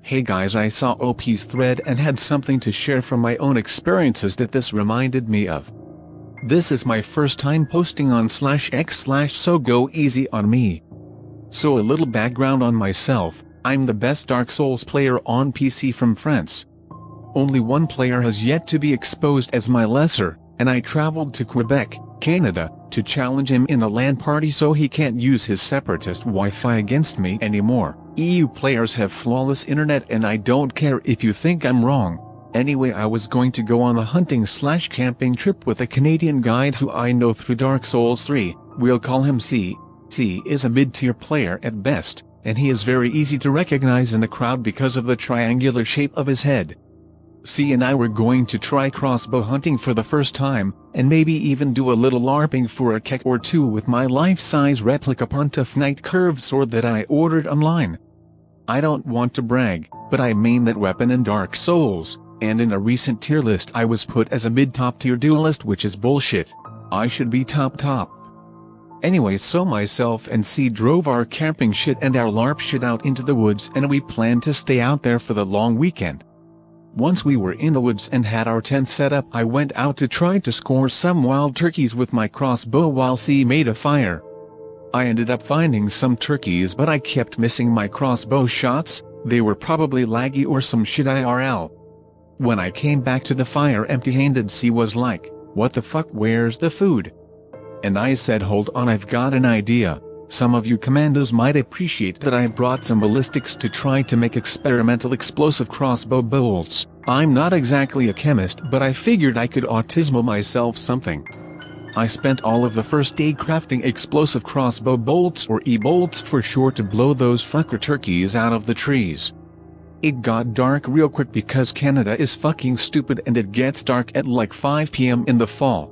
Hey guys, I saw OP's thread and had something to share from my own experiences that this reminded me of. This is my first time posting on /x/ so go easy on me. So a little background on myself: I'm the best Dark Souls player on PC from France. Only one player has yet to be exposed as my lesser, and I traveled to Quebec, Canada, to challenge him in a LAN party so he can't use his separatist Wi-Fi against me anymore. EU players have flawless internet and I don't care if you think I'm wrong. Anyway, I was going to go on a hunting/camping trip with a Canadian guide who I know through Dark Souls 3, we'll call him C. C is a mid-tier player at best, and he is very easy to recognize in a crowd because of the triangular shape of his head. C and I were going to try crossbow hunting for the first time, and maybe even do a little LARPing for a kek or two with my life-size replica Pontiff Knight curved sword that I ordered online. I don't want to brag, but I main that weapon in Dark Souls, and in a recent tier list I was put as a mid-top tier duelist, which is bullshit. I should be top. Anyway, so myself and C drove our camping shit and our LARP shit out into the woods, and we planned to stay out there for the long weekend. Once we were in the woods and had our tent set up, I went out to try to score some wild turkeys with my crossbow while C made a fire. I ended up finding some turkeys, but I kept missing my crossbow shots. They were probably laggy or some shit IRL. When I came back to the fire empty-handed, C was like, "What the fuck, where's the food?" And I said, "Hold on, I've got an idea. Some of you commandos might appreciate that I brought some ballistics to try to make experimental explosive crossbow bolts. I'm not exactly a chemist, but I figured I could autismo myself something." I spent all of the first day crafting explosive crossbow bolts, or E-bolts for short, to blow those fucker turkeys out of the trees. It got dark real quick because Canada is fucking stupid and it gets dark at like 5 p.m. in the fall.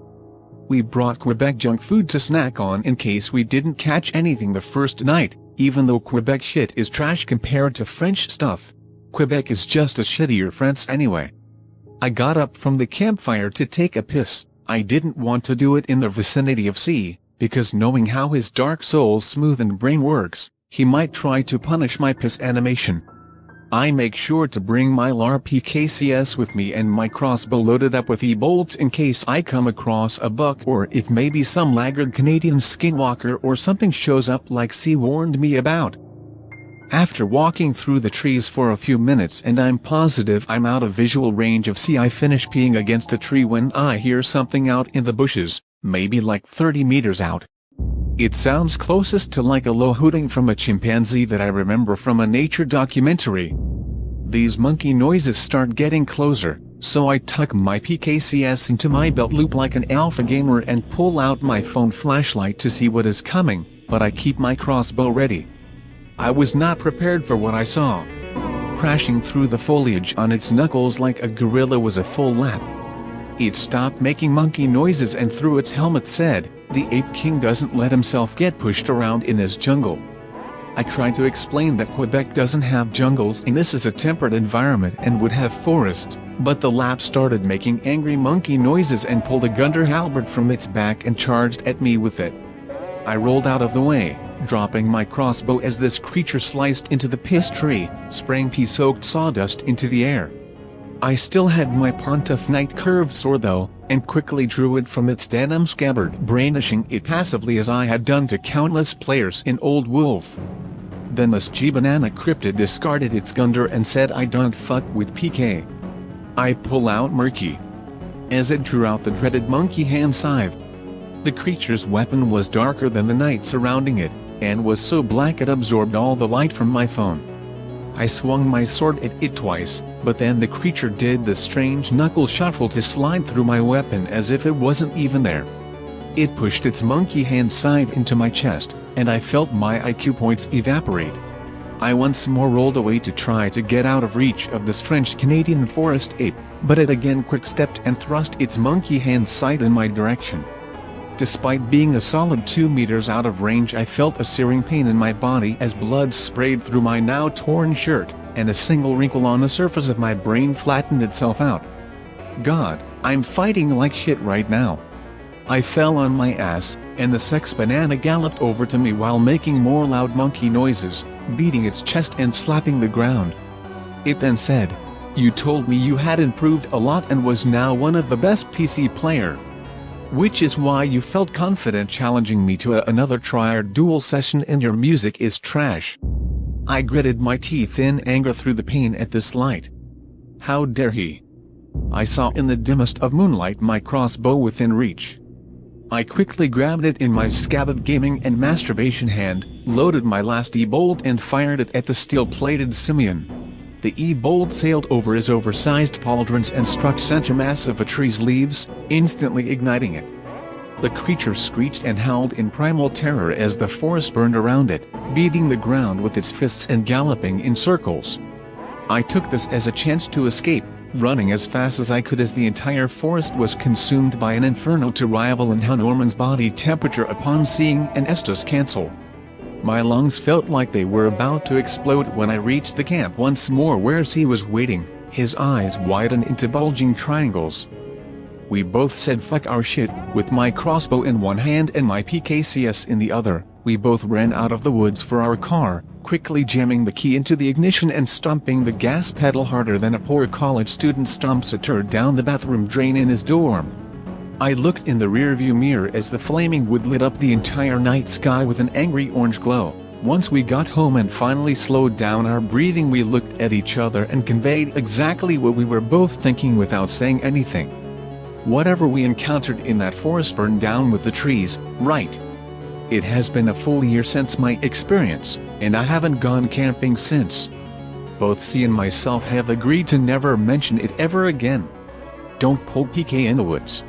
We brought Quebec junk food to snack on in case we didn't catch anything the first night, even though Quebec shit is trash compared to French stuff. Quebec is just a shittier France anyway. I got up from the campfire to take a piss. I didn't want to do it in the vicinity of C, because knowing how his Dark Souls smoothened brain works, he might try to punish my piss animation. I make sure to bring my LARP PKCS with me and my crossbow loaded up with E-bolts in case I come across a buck, or if maybe some laggard Canadian skinwalker or something shows up like C warned me about. After walking through the trees for a few minutes and I'm positive I'm out of visual range of C, I finish peeing against a tree when I hear something out in the bushes, maybe like 30 meters out. It sounds closest to like a low hooting from a chimpanzee that I remember from a nature documentary. These monkey noises start getting closer, so I tuck my PKCS into my belt loop like an alpha gamer and pull out my phone flashlight to see what is coming, but I keep my crossbow ready. I was not prepared for what I saw. Crashing through the foliage on its knuckles like a gorilla was a full lap. It stopped making monkey noises and through its helmet said, "The Ape King doesn't let himself get pushed around in his jungle." I tried to explain that Quebec doesn't have jungles and this is a temperate environment and would have forests, but the lap started making angry monkey noises and pulled a gunter halberd from its back and charged at me with it. I rolled out of the way, dropping my crossbow as this creature sliced into the piss tree, spraying pea-soaked sawdust into the air. I still had my Pontiff Knight curved sword though, and quickly drew it from its denim scabbard, brandishing it passively as I had done to countless players in Old Wolf. Then this G-banana cryptid discarded its gunter and said, "I don't fuck with PK." I pull out Murky. As it drew out the dreaded monkey hand scythe. The creature's weapon was darker than the night surrounding it, and was so black it absorbed all the light from my phone. I swung my sword at it twice, but then the creature did the strange knuckle shuffle to slide through my weapon as if it wasn't even there. It pushed its monkey hand scythe into my chest, and I felt my IQ points evaporate. I once more rolled away to try to get out of reach of the strange Canadian forest ape, but it again quick-stepped and thrust its monkey hand scythe in my direction. Despite being a solid 2 meters out of range, I felt a searing pain in my body as blood sprayed through my now torn shirt, and a single wrinkle on the surface of my brain flattened itself out. God, I'm fighting like shit right now. I fell on my ass, and the sex banana galloped over to me while making more loud monkey noises, beating its chest and slapping the ground. It then said, "You told me you had improved a lot and was now one of the best PC player. Which is why you felt confident challenging me to another try or duel session and your music is trash." I gritted my teeth in anger through the pain at this light. How dare he? I saw in the dimmest of moonlight my crossbow within reach. I quickly grabbed it in my scabbard gaming and masturbation hand, loaded my last E-bolt and fired it at the steel-plated simian. The E-bolt sailed over his oversized pauldrons and struck center mass of a tree's leaves, instantly igniting it. The creature screeched and howled in primal terror as the forest burned around it, beating the ground with its fists and galloping in circles. I took this as a chance to escape, running as fast as I could as the entire forest was consumed by an inferno to rival in how Norman's body temperature upon seeing an Estus cancel. My lungs felt like they were about to explode when I reached the camp once more where he was waiting, his eyes widened into bulging triangles. We both said fuck our shit, with my crossbow in one hand and my PKCS in the other. We both ran out of the woods for our car, quickly jamming the key into the ignition and stomping the gas pedal harder than a poor college student stomps a turd down the bathroom drain in his dorm. I looked in the rearview mirror as the flaming wood lit up the entire night sky with an angry orange glow. Once we got home and finally slowed down our breathing, we looked at each other and conveyed exactly what we were both thinking without saying anything. Whatever we encountered in that forest burned down with the trees, right? It has been a full year since my experience, and I haven't gone camping since. Both C and myself have agreed to never mention it ever again. Don't pull PK Innawoods.